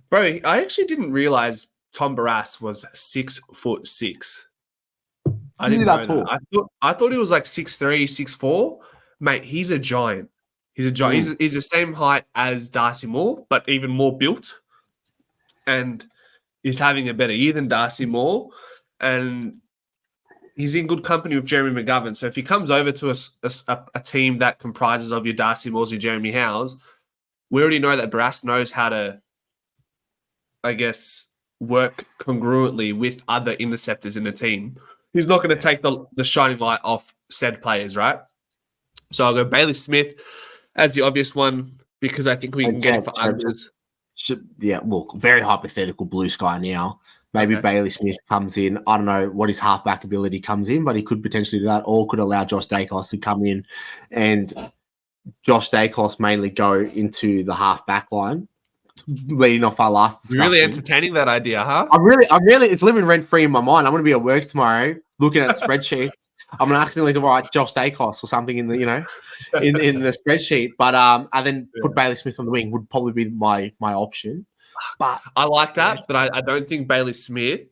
Bro, I actually didn't realize Tom Barrass was 6'6". I didn't know that. I thought he was like 6'3", 6'4". Mate, he's a giant. He's a giant. He's the same height as Darcy Moore, but even more built. And he's having a better year than Darcy Moore. And he's in good company with Jeremy McGovern. So if he comes over to a team that comprises of your Darcy Moores, your Jeremy Howes, we already know that Barrass knows how to, I guess, work congruently with other interceptors in the team. He's not going to take the shining light off said players, right? So I'll go Bailey Smith as the obvious one because I think we can get him for unders. Yeah, look, very hypothetical blue sky now. Maybe Bailey Smith comes in. I don't know what his halfback ability comes in, but he could potentially do that, or could allow Josh Dacos to come in and Josh Dacos mainly go into the halfback line, leading off our last discussion. Really entertaining that idea, huh? I'm really, it's living rent free in my mind. I'm going to be at work tomorrow looking at spreadsheets. I'm going to accidentally write Josh Dacos or something in the, in the spreadsheet. But and then put Bailey Smith on the wing would probably be my option. But I like that, but I don't think Bailey Smith.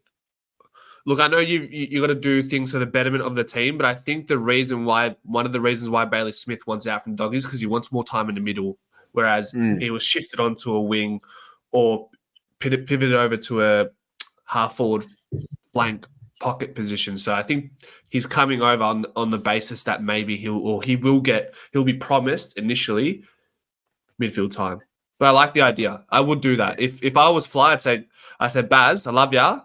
Look, I know you got to do things for the betterment of the team, but I think one of the reasons why Bailey Smith wants out from Doggies because he wants more time in the middle, whereas he was shifted onto a wing or pivoted over to a half forward flank pocket position. So I think he's coming over on the basis that maybe he'll be promised initially midfield time. But I like the idea. I would do that. If I was Fly, I said, Baz, I love ya,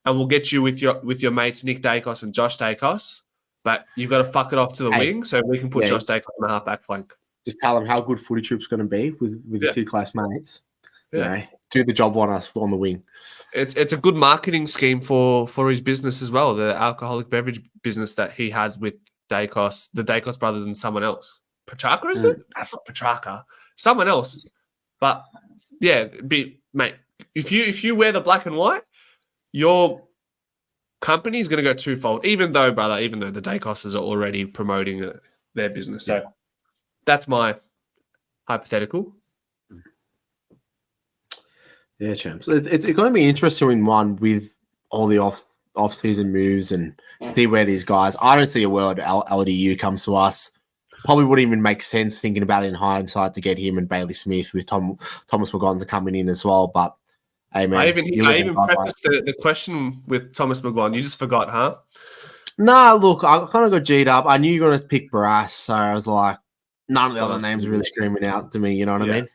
and we'll get you with your mates Nick Dacos and Josh Dacos. But you've got to fuck it off to the wing so we can put Josh Dacos on the halfback flank. Just tell them how good footy trip's going to be with the two close mates. Yeah. Do the job on us on the wing. It's a good marketing scheme for his business as well, the alcoholic beverage business that he has with Dacos, the Dacos brothers and someone else. Petrarca, is it? That's not Petrarca. Someone else. But Yeah, mate. If you wear the black and white, your company is going to go twofold. Even though the Dacosses are already promoting their business, so that's my hypothetical. Yeah, champs. It's going to be interesting in one with all the off-season moves and see where these guys. I don't see a world LDU comes to us. Probably wouldn't even make sense thinking about it in hindsight to get him and Bailey Smith with Thomas McGowan coming in as well. But hey, man, I even prefaced the question with Thomas McGowan. You just forgot, huh? Nah, look, I kind of got G'd up. I knew you were going to pick Barras, so I was like, none of the other names are really screaming out to me. You know what I mean?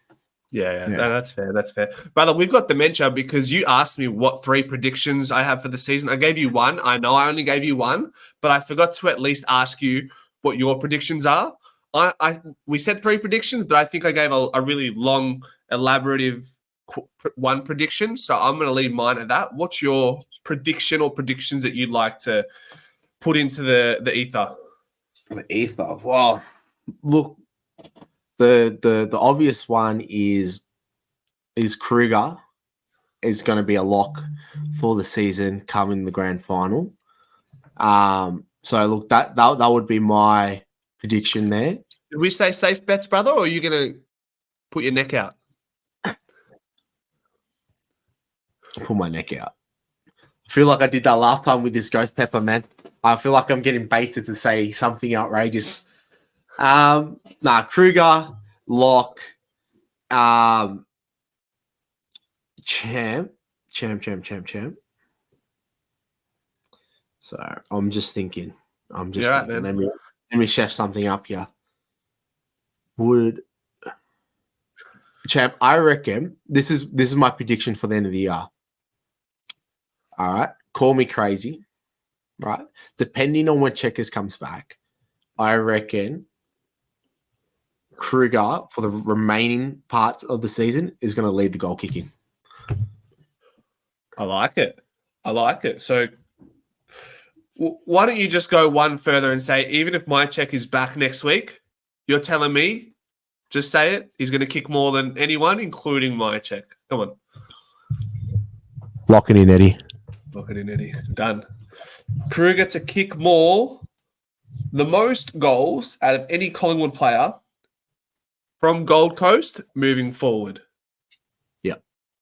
Yeah. No, that's fair. That's fair. Brother, we've got dementia because you asked me what 3 predictions I have for the season. I gave you one. I know I only gave you one, but I forgot to at least ask you what your predictions are. We said 3 predictions, but I think I gave a really long, elaborative one prediction. So I'm going to leave mine at that. What's your prediction or predictions that you'd like to put into the ether? The ether. Well, look, the obvious one is Kreuger is going to be a lock for the season coming the grand final. So look, that would be my prediction there. Did we say safe bets, brother, or are you going to put your neck out? Pull my neck out. I feel like I did that last time with this ghost pepper, man. I feel like I'm getting baited to say something outrageous. Kreuger, lock, champ. So I'm just thinking. Right, let me chef something up here. Champ, I reckon this is my prediction for the end of the year. All right, call me crazy, right? Depending on when Checkers comes back, I reckon Kreuger for the remaining parts of the season is going to lead the goal kicking. I like it. So why don't you just go one further and say, even if my check is back next week, you're telling me, just say it, he's going to kick more than anyone, including my check. Come on. Lock it in, Eddie. Lock it in, Eddie. Done. Kreuger to kick the most goals out of any Collingwood player from Gold Coast moving forward. Yeah.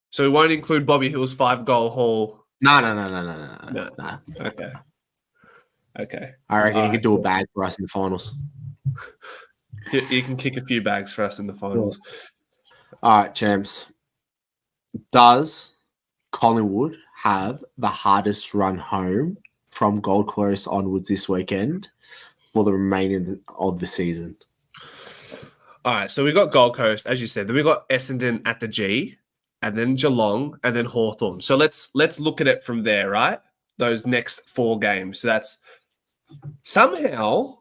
So we won't include Bobby Hill's 5-goal haul. No. Okay. I reckon you could do a bag for us in the finals. You can kick a few bags for us in the finals. All right, champs. Does Collingwood have the hardest run home from Gold Coast onwards this weekend for the remaining of the season? All right, so we got Gold Coast, as you said. Then we got Essendon at the G, and then Geelong, and then Hawthorn. So let's look at it from there, right? Those next 4 games. So that's somehow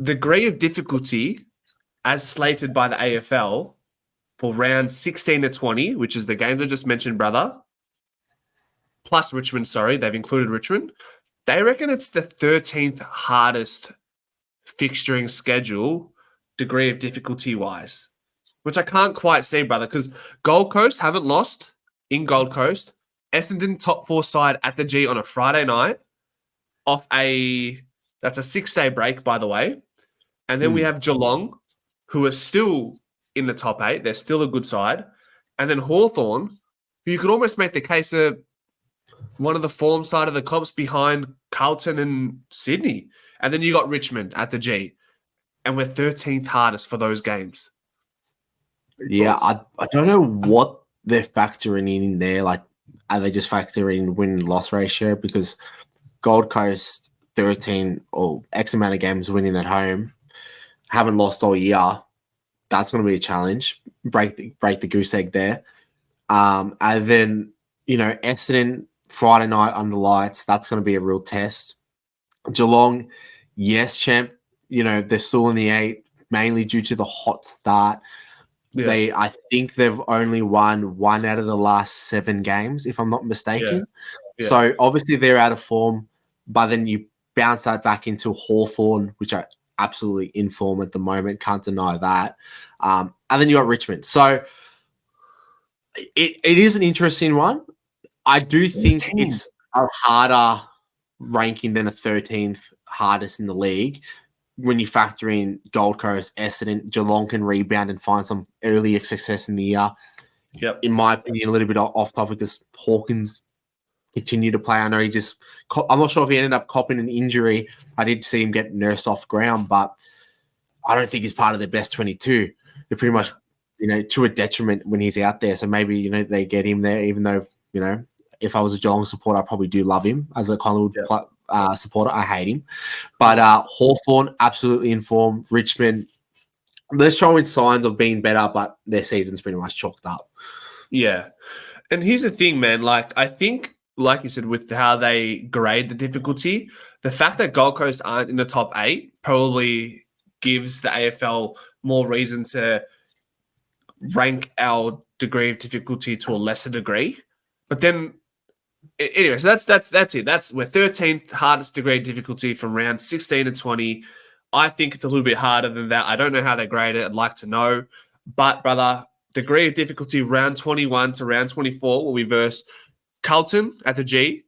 degree of difficulty as slated by the AFL for round 16 to 20, which is the games I just mentioned, brother, plus Richmond, sorry, they've included Richmond. They reckon it's the 13th hardest fixturing schedule, degree of difficulty-wise, which I can't quite see, brother, because Gold Coast haven't lost in Gold Coast. Essendon top 4 side at the G on a Friday night that's a 6-day break, by the way. And then we have Geelong, who are still in the top 8. They're still a good side. And then Hawthorn, who you could almost make the case of one of the form side of the comps behind Carlton and Sydney. And then you got Richmond at the G. And we're 13th hardest for those games. Yeah, I don't know what they're factoring in there. Like, are they just factoring win-loss ratio? Because Gold Coast, 13 or X amount of games winning at home, haven't lost all year. That's going to be a challenge. Break the goose egg there. And then, Essendon, Friday night under lights, that's going to be a real test. Geelong, yes, champ. They're still in the 8, mainly due to the hot start. Yeah. I think they've only won 1 out of the last 7 games, if I'm not mistaken. Yeah. So obviously they're out of form, but then you bounce that back into Hawthorn, which I absolutely in form at the moment. Can't deny that. And then you got Richmond. So it is an interesting one. I do think it's a harder ranking than a 13th hardest in the league. When you factor in Gold Coast, Essendon, Geelong can rebound and find some early success in the year. Yep. In my opinion, a little bit off topic, does Hawkins continue to play? I know I'm not sure if he ended up copping an injury. I did see him get nursed off ground, but I don't think he's part of their best 22. They're pretty much, to a detriment when he's out there. So maybe, they get him there, even though, if I was a Geelong supporter, I probably do love him. As a Collingwood supporter, I hate him. But Hawthorn, absolutely in form. Richmond, they're showing signs of being better, but their season's pretty much chalked up. Yeah. And here's the thing, man. Like, I think, like you said, with how they grade the difficulty, the fact that Gold Coast aren't in the top 8 probably gives the AFL more reason to rank our degree of difficulty to a lesser degree. But then, anyway, so that's it. We're 13th hardest degree of difficulty from round 16 to 20. I think it's a little bit harder than that. I don't know how they grade it. I'd like to know. But, brother, degree of difficulty round 21 to round 24 where we verse Carlton at the G.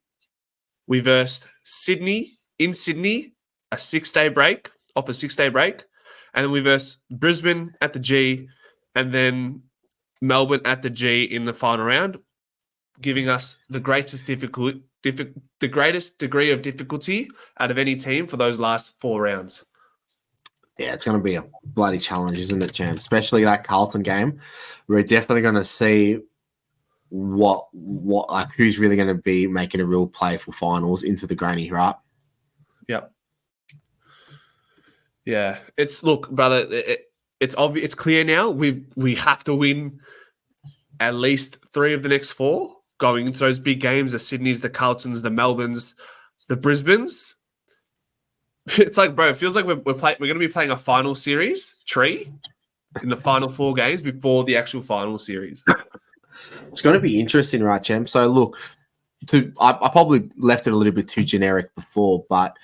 We versed Sydney in Sydney, a 6-day break, off a 6-day break. And then we versed Brisbane at the G and then Melbourne at the G in the final round, giving us the greatest the greatest degree of difficulty out of any team for those last 4 rounds. Yeah, it's going to be a bloody challenge, isn't it, champ? Especially that Carlton game. We're definitely going to see what who's really going to be making a real play for finals into the granny, right? Yep. Yeah, look, brother. It's obvious. It's clear now. We have to win at least 3 of the next 4 going into those big games: the Sydneys, the Carltons, the Melbournes, the Brisbanes. It's like, bro, it feels like we're going to be playing a final series in the final 4 games before the actual final series. It's going to be interesting, right, champ? So look, I probably left it a little bit too generic before, but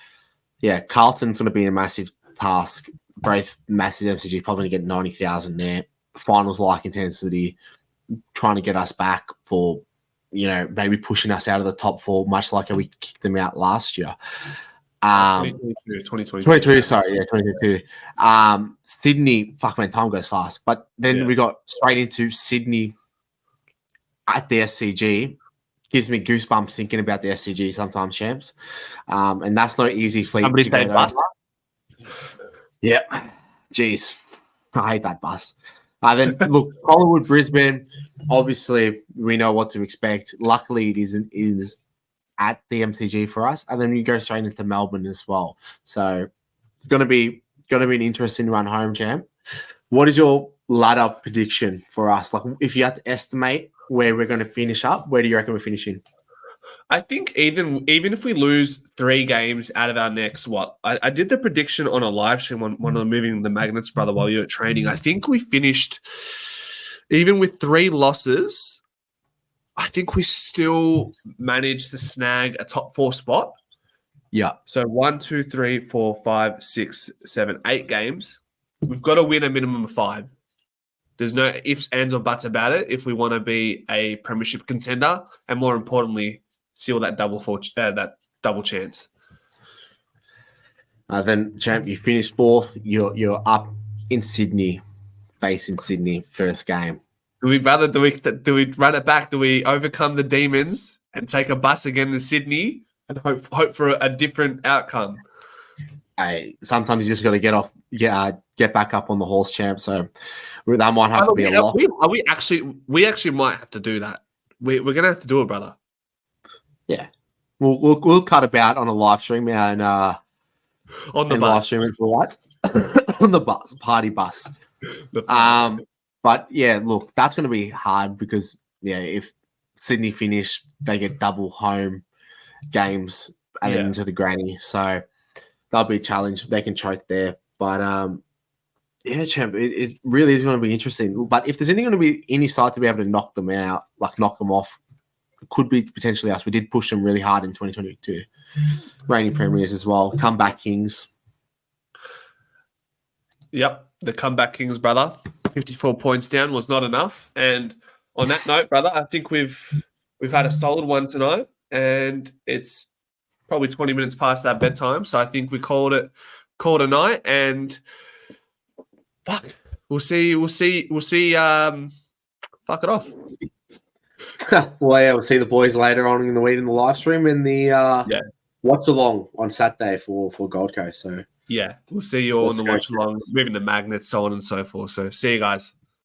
yeah, Carlton's going to be a massive task. Both massive MCG, probably going to get 90,000 there. Finals-like intensity, trying to get us back for, maybe pushing us out of the top 4, much like how we kicked them out last year. 2022, sorry, yeah, 2022. Sydney, fuck man, time goes fast. But then we got straight into Sydney at the SCG. Gives me goosebumps thinking about the SCG sometimes, champs. And that's no easy feat. Somebody say bus. Yeah. Jeez. I hate that bus. Then look, Collingwood, Brisbane, obviously we know what to expect. Luckily, it is at the MCG for us, and then you go straight into Melbourne as well. So it's gonna be an interesting run home, champ. What is your ladder prediction for us? Like, if you had to estimate where we're going to finish up, where do you reckon we're finishing? I think even if we lose 3 games out of our next, I did the prediction on a live stream on one of the Moving the Magnets, brother, while you were training. I think we finished, even with 3 losses, I think we still managed to snag a top 4 spot. Yeah. So 1, 2, 3, 4, 5, 6, 7, 8 games. We've got to win a minimum of 5. There's no ifs, ands, or buts about it if we want to be a premiership contender, and more importantly, seal that double chance. Then, champ, you finished 4th. You're up in Sydney, facing Sydney first game. Do we run it back? Do we overcome the demons and take a bus again to Sydney and hope for a different outcome? Hey, sometimes you just got to get back up on the horse, champ. So that might have to be a lock. We actually might have to do that. We're gonna have to do it, brother. Yeah, we'll cut about on a live stream and on the bus. Live stream for what? On the bus, party bus. But yeah, look, that's going to be hard because if Sydney finish, they get double home games and then into the granny. So that'll be a challenge. They can choke there. But champ, it really is going to be interesting. But if there's going to be any side to be able to knock them out, like knock them off, it could be potentially us. We did push them really hard in 2022. Reigning premiers as well. Comeback kings. Yep, the comeback kings, brother. 54 points down was not enough. And on that note, brother, I think we've had a solid one tonight, and it's probably 20 minutes past that bedtime. So I think we called a night, and fuck, we'll see. Fuck it off. Well, yeah, we'll see the boys later on in the week in the live stream and the watch along on Saturday for Gold Coast. So yeah, we'll see you all in Let's the go, watch along, moving the magnets, so on and so forth. So see you guys.